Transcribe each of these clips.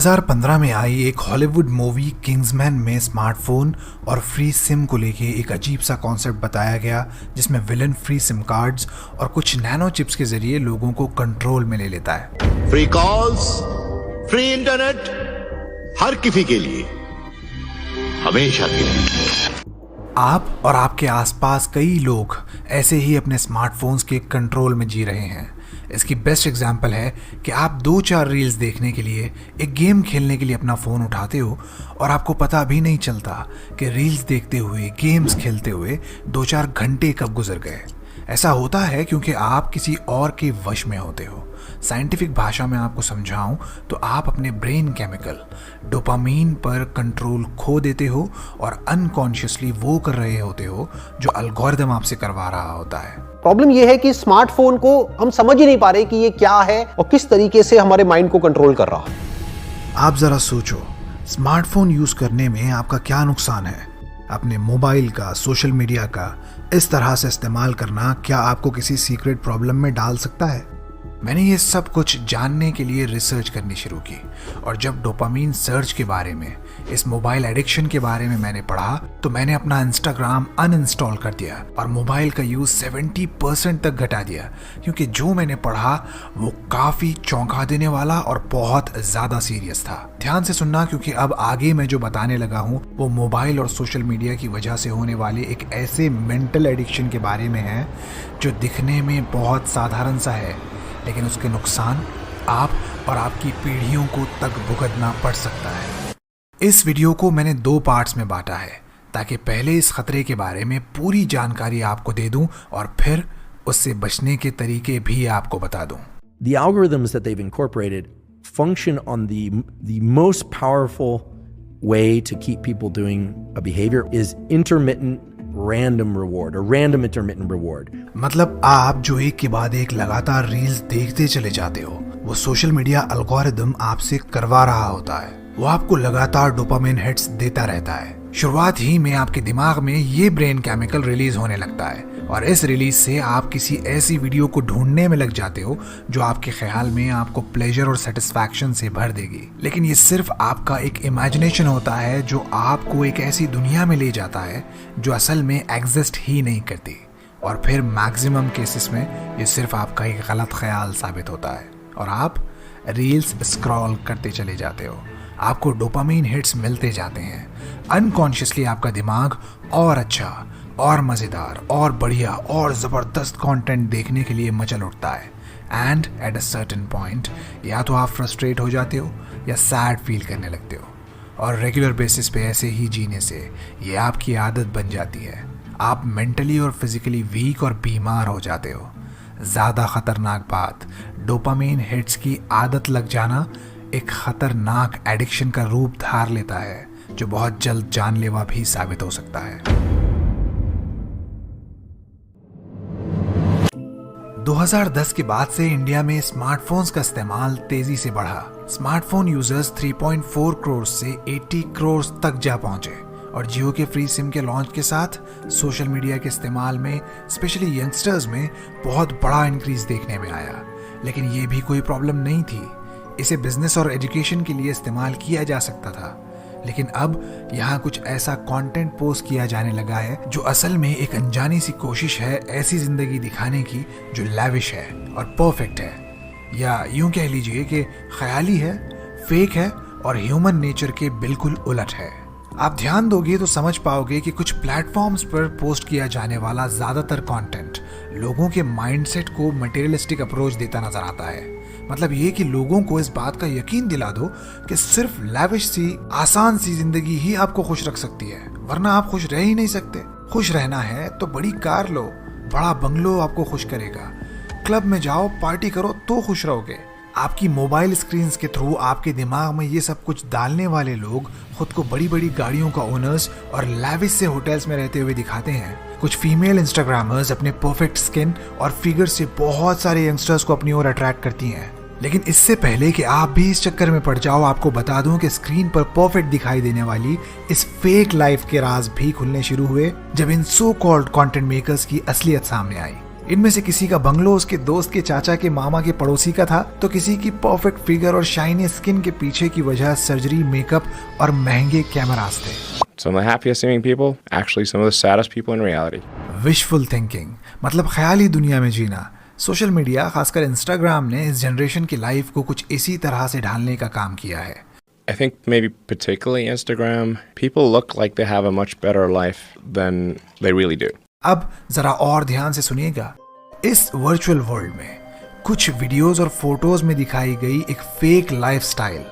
2015 में आई एक Hollywood movie Kingsman में स्मार्टफोन और फ्री सिम को लेके एक अजीब सा कॉन्सेप्ट बताया गया, जिसमें विलन फ्री सिम कार्ड्स और कुछ नैनो चिप्स के जरिए लोगों को कंट्रोल में ले लेता है। फ्री कॉल्स, फ्री इंटरनेट, हर किसी के लिए, हमेशा के लिए। आप और आपके आसपास कई लोग ऐसे ही अपने स्मार्टफोन्स के कंट्रोल में जी रहे हैं। इसकी बेस्ट एग्जांपल है कि आप 2-4 रील्स देखने के लिए, एक गेम खेलने के लिए अपना फ़ोन उठाते हो और आपको पता भी नहीं चलता कि रील्स देखते हुए, गेम्स खेलते हुए 2-4 घंटे कब गुजर गए। ऐसा होता है क्योंकि आप किसी और के वश में होते हो। साइंटिफिक भाषा में आपको समझाऊं तो आप अपने ब्रेन केमिकल डोपामीन पर कंट्रोल खो देते हो और अनकॉन्शियसली वो कर रहे होते हो जो एल्गोरिदम आपसे करवा रहा होता है। प्रॉब्लम यह है कि स्मार्टफोन को हम समझ ही नहीं पा रहे कि ये क्या है और किस तरीके से हमारे माइंड को कंट्रोल कर रहा है। आप जरा सोचो, स्मार्टफोन यूज करने में आपका क्या नुकसान है? अपने मोबाइल का, सोशल मीडिया का इस तरह से इस्तेमाल करना क्या आपको किसी सीक्रेट प्रॉब्लम में डाल सकता है? मैंने ये सब कुछ जानने के लिए रिसर्च करनी शुरू की और जब डोपामीन सर्च के बारे में, इस मोबाइल एडिक्शन के बारे में मैंने पढ़ा तो मैंने अपना इंस्टाग्राम अनइंस्टॉल कर दिया और मोबाइल का यूज 70% तक घटा दिया, क्योंकि जो मैंने पढ़ा वो काफी चौंका देने वाला और बहुत ज्यादा सीरियस था। ध्यान से सुनना, क्योंकि अब आगे मैं जो बताने लगा हूँ वो मोबाइल और सोशल मीडिया की वजह से होने वाले एक ऐसे मेंटल एडिक्शन के बारे में है जो दिखने में बहुत साधारण सा है, लेकिन उसके नुकसान आप और आपकी पीढ़ियों को तक भुगतना पड़ सकता है। इस वीडियो को मैंने 2 पार्ट्स में बांटा है ताकि पहले इस खतरे के बारे में पूरी जानकारी आपको दे दूं और फिर उससे बचने के तरीके भी आपको बता दूं। The algorithms that they've incorporated function on the most powerful way to keep people doing a behavior is intermittent random reward or random intermittent reward. मतलब आप जो एक के बाद एक लगातार रील्स देखते चले जाते हो, वो सोशल मीडिया एल्गोरिदम आपसे करवा रहा होता है। वो आपको लगातार डोपामिन हिट्स देता रहता है। शुरुआत ही में आपके दिमाग में ये ब्रेन केमिकल रिलीज होने लगता है और इस रिलीज से आप किसी ऐसी वीडियो को ढूंढने में लग जाते हो जो आपके ख्याल में आपको प्लेजर और सेटिस्फैक्शन से भर देगी। लेकिन ये सिर्फ आपका एक इमेजिनेशन होता है जो आपको एक ऐसी दुनिया में ले जाता है जो असल में एग्जिस्ट ही नहीं करती, और फिर मैक्सिमम केसेस में ये सिर्फ आपका एक गलत ख्याल साबित होता है और आप रील्स स्क्रॉल करते चले जाते हो। आपको डोपामीन हिट्स मिलते जाते हैं। अनकॉन्शियसली आपका दिमाग और अच्छा और मज़ेदार और बढ़िया और ज़बरदस्त कंटेंट देखने के लिए मचल उठता है। And at a certain point या तो आप फ्रस्ट्रेट हो जाते हो या सैड फील करने लगते हो, और रेगुलर बेसिस पे ऐसे ही जीने से ये आपकी आदत बन जाती है। आप मेंटली और फिजिकली वीक और बीमार हो जाते हो। ज़्यादा ख़तरनाक बात, डोपामीन हिट्स की आदत लग जाना एक खतरनाक एडिक्शन का रूप धार लेता है जो बहुत जल्द जानलेवा भी साबित हो सकता है। 2010 के बाद से इंडिया में स्मार्टफोन्स का इस्तेमाल तेजी से बढ़ा। स्मार्टफोन यूजर्स 3.4 करोड़ से 80 करोड़ तक जा पहुंचे और जियो के फ्री सिम के लॉन्च के साथ सोशल मीडिया के इस्तेमाल में, स्पेशली यंगस्टर्स में, बहुत बड़ा इंक्रीज देखने में आया। लेकिन ये भी कोई प्रॉब्लम नहीं थी। इसे बिजनेस और एजुकेशन के लिए इस्तेमाल किया जा सकता था। लेकिन अब यहाँ कुछ ऐसा कंटेंट पोस्ट किया जाने लगा है जो असल में एक अनजानी सी कोशिश है ऐसी जिंदगी दिखाने की जो लैविश है और परफेक्ट है, या यूं कह लीजिए कि ख्याली है, फेक है और ह्यूमन नेचर के बिल्कुल उलट है। आप ध्यान दोगे तो समझ पाओगे कि कुछ प्लेटफॉर्म्स पर पोस्ट किया जाने वाला ज्यादातर कंटेंट लोगों के माइंडसेट को मटेरियलिस्टिक अप्रोच देता नजर आता है। मतलब ये कि लोगों को इस बात का यकीन दिला दो कि सिर्फ लैविश सी, आसान सी जिंदगी ही आपको खुश रख सकती है, वरना आप खुश रह ही नहीं सकते। खुश रहना है तो बड़ी कार लो, बड़ा बंगलो आपको खुश करेगा। क्लब में जाओ, पार्टी करो तो खुश रहोगे। आपकी मोबाइल स्क्रीन्स के थ्रू आपके दिमाग में ये सब कुछ डालने वाले लोग खुद को बड़ी बड़ी गाड़ियों का ओनर्स और लैविश से होटल्स में रहते हुए दिखाते हैं। कुछ फीमेल इंस्टाग्रामर्स अपने परफेक्ट स्किन और फिगर से बहुत सारे यंगस्टर्स को अपनी ओर अट्रैक्ट करती हैं। लेकिन इससे पहले कि आप भी इस चक्कर में पड़ जाओ, आपको बता दूं कि स्क्रीन पर परफेक्ट दिखाई देने वाली इस फेक लाइफ के राज भी खुलने शुरू हुए जब इन सो कॉल्ड कंटेंट मेकर्स की असलियत सामने आई। इनमें से किसी का बंगलो उसके दोस्त के चाचा के मामा के पड़ोसी का था, तो किसी की परफेक्ट फिगर और शाइनी स्किन के पीछे की वजह सर्जरी, मेकअप और महंगे कैमरास थे। Some of the happiest seeming people, actually some of the saddest people in reality. Wishful thinking मतलब ख्याली दुनिया में जीना। सोशल मीडिया, खासकर इंस्टाग्राम ने इस जनरेशन की लाइफ को कुछ इसी तरह से ढालने का काम किया है। I think maybe particularly Instagram, people look like they have a much better life than they really do. अब जरा और ध्यान से सुनिएगा। इस वर्चुअल वर्ल्ड में कुछ वीडियोस और फोटोज में दिखाई गई एक फेक लाइफस्टाइल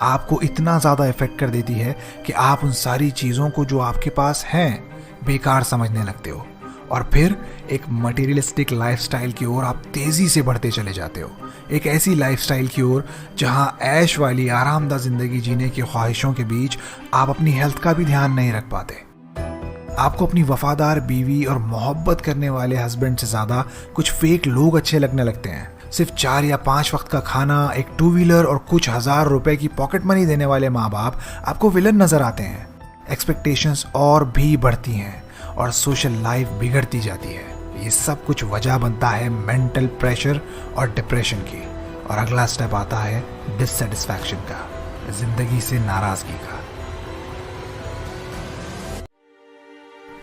आपको इतना ज्यादा इफेक्ट कर देती है कि आप उन सारी चीजों को जो आपके पास हैं बेकार समझने लगते हो, और फिर एक मटेरियलिस्टिक लाइफस्टाइल की ओर आप तेजी से बढ़ते चले जाते हो। एक ऐसी लाइफस्टाइल की ओर जहां ऐश वाली आरामदायक जिंदगी जीने की ख्वाहिशों के बीच आप अपनी हेल्थ का भी ध्यान नहीं रख पाते। आपको अपनी वफादार बीवी और मोहब्बत करने वाले हस्बैंड से ज्यादा कुछ फेक लोग अच्छे लगने लगते हैं। सिर्फ 4 या 5 वक्त का खाना, एक 2 व्हीलर और कुछ हजार रुपए की पॉकेट मनी देने वाले माँ बाप आपको विलन नजर आते हैं। एक्सपेक्टेशंस और भी बढ़ती हैं और सोशल लाइफ बिगड़ती जाती है। ये सब कुछ वजह बनता है मेंटल प्रेशर और डिप्रेशन की। और अगला स्टेप आता है डिससेटिस्फैक्शन का, जिंदगी से नाराजगी का।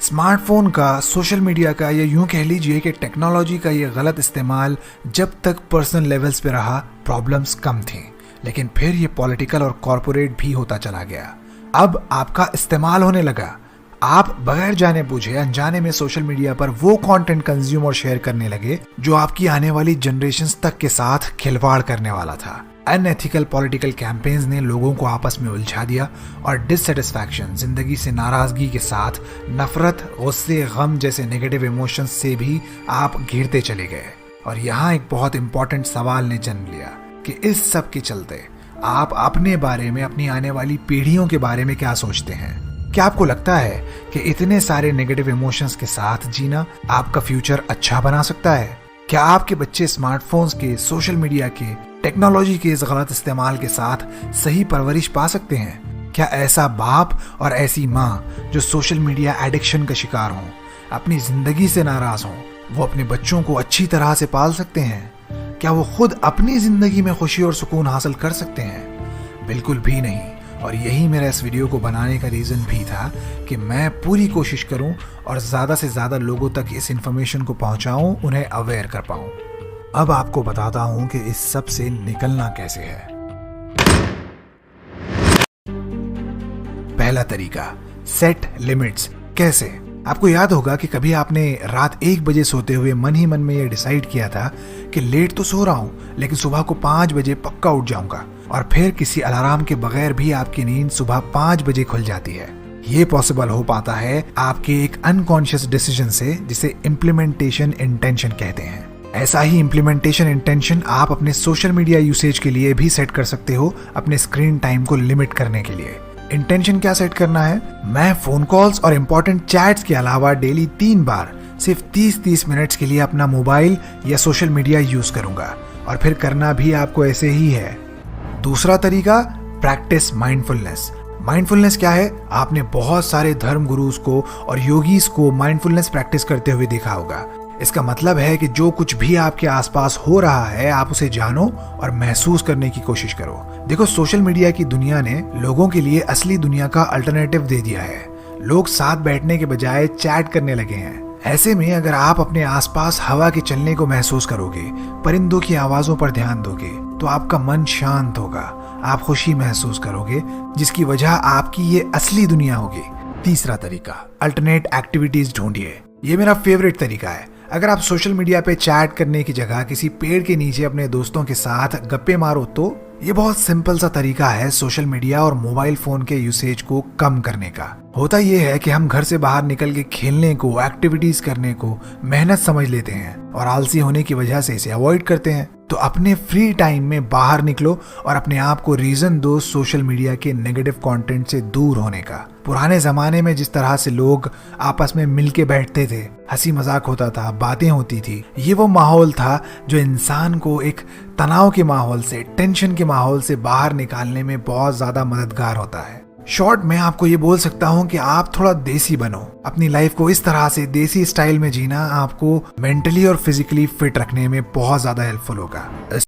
स्मार्टफोन का, सोशल मीडिया का, या यूं कह लीजिए कि टेक्नोलॉजी का ये गलत इस्तेमाल जब तक पर्सनल लेवल्स पे रहा प्रॉब्लम्स कम थी, लेकिन फिर ये पॉलिटिकल और कॉर्पोरेट भी होता चला गया। अब आपका इस्तेमाल होने लगा। आप बगैर जाने बूझे अनजाने में सोशल मीडिया पर वो कंटेंट कंज्यूम और शेयर करने लगे जो आपकी आने वाली जनरेशंस तक के साथ खिलवाड़ करने वाला था। अनएथिकल पॉलिटिकल कैंपेन्स ने लोगों को आपस में उलझा दिया और डिससेटिस्फैक्शन, जिंदगी से नाराजगी के साथ नफरत, गुस्से, गम जैसे नेगेटिव इमोशंस से भी आप घिरते चले गए। और यहाँ एक बहुत इंपॉर्टेंट सवाल ने जन्म लिया कि इस सब के चलते आप अपने बारे में, अपनी आने वाली पीढ़ियों के बारे में क्या सोचते हैं? क्या आपको लगता है कि इतने सारे नेगेटिव इमोशंस के साथ जीना आपका फ्यूचर अच्छा बना सकता है? क्या आपके बच्चे स्मार्टफोन्स के, सोशल मीडिया के, टेक्नोलॉजी के इस गलत इस्तेमाल के साथ सही परवरिश पा सकते हैं? क्या ऐसा बाप और ऐसी माँ जो सोशल मीडिया एडिक्शन का शिकार हों, अपनी जिंदगी से नाराज हों, वो अपने बच्चों को अच्छी तरह से पाल सकते हैं? क्या वो खुद अपनी जिंदगी में खुशी और सुकून हासिल कर सकते हैं? बिल्कुल भी नहीं। और यही मेरा इस वीडियो को बनाने का रीज़न भी था कि मैं पूरी कोशिश करूं और ज़्यादा से ज़्यादा लोगों तक इस इन्फॉर्मेशन को पहुंचाऊं, उन्हें अवेयर कर पाऊं। अब आपको बताता हूं कि इस सब से निकलना कैसे है। पहला तरीका, सेट लिमिट्स। कैसे? आपको याद होगा कि कभी आपने रात 1 बजे सोते हुए मन ही मन में ये डिसाइड किया था कि लेट तो सो रहा हूं लेकिन सुबह को 5 बजे पक्का उठ जाऊंगा, और फिर किसी अलार्म के बगैर भी आपकी नींद सुबह 5 बजे खुल जाती है। ये पॉसिबल हो पाता है आपके एक अनकॉन्शियस डिसीजन से, जिसे इम्प्लीमेंटेशन इंटेंशन कहते हैं। ऐसा ही इम्प्लीमेंटेशन इंटेंशन आप अपने सोशल मीडिया यूसेज के लिए भी सेट कर सकते हो, अपने स्क्रीन टाइम को लिमिट करने के लिए। इंटेंशन क्या सेट करना है? मैं फोन कॉल्स और इंपॉर्टेंट चैट्स के अलावा डेली 3 बार सिर्फ 30-30 मिनट्स के लिए अपना मोबाइल या सोशल मीडिया यूज करूंगा, और फिर करना भी आपको ऐसे ही है। दूसरा तरीका, प्रैक्टिस माइंडफुलनेस। माइंडफुलनेस क्या है? आपने बहुत सारे धर्म गुरुज को और योगीज को माइंडफुलनेस प्रैक्टिस करते हुए देखा होगा। इसका मतलब है कि जो कुछ भी आपके आसपास हो रहा है आप उसे जानो और महसूस करने की कोशिश करो। देखो, सोशल मीडिया की दुनिया ने लोगों के लिए असली दुनिया का अल्टरनेटिव दे दिया है। लोग साथ बैठने के बजाय चैट करने लगे हैं। ऐसे में अगर आप अपने आसपास हवा के चलने को महसूस करोगे, परिंदों की आवाजों पर ध्यान दोगे, तो आपका मन शांत होगा, आप खुशी महसूस करोगे, जिसकी वजह आपकी ये असली दुनिया होगी। तीसरा तरीका, अल्टरनेट एक्टिविटीज ढूंढिए। ये मेरा फेवरेट तरीका है। अगर आप सोशल मीडिया पे चैट करने की जगह किसी पेड़ के नीचे अपने दोस्तों के साथ गप्पे मारो, तो ये बहुत सिंपल सा तरीका है सोशल मीडिया और मोबाइल फोन के यूसेज को कम करने का। होता ये है कि हम घर से बाहर निकल के खेलने को, एक्टिविटीज करने को मेहनत समझ लेते हैं और आलसी होने की वजह से इसे अवॉइड करते हैं। तो अपने फ्री टाइम में बाहर निकलो और अपने आप को रीजन दो सोशल मीडिया के नेगेटिव कंटेंट से दूर होने का। पुराने जमाने में जिस तरह से लोग आपस में मिलके बैठते थे, हंसी मजाक होता था, बातें होती थी, ये वो माहौल था जो इंसान को एक तनाव के माहौल से, टेंशन के माहौल से बाहर निकालने में बहुत ज्यादा मददगार होता है। शॉर्ट में आपको ये बोल सकता हूँ कि आप थोड़ा देसी बनो। अपनी लाइफ को इस तरह से देसी स्टाइल में जीना आपको मेंटली और फिजिकली फिट रखने में बहुत ज्यादा हेल्पफुल होगा।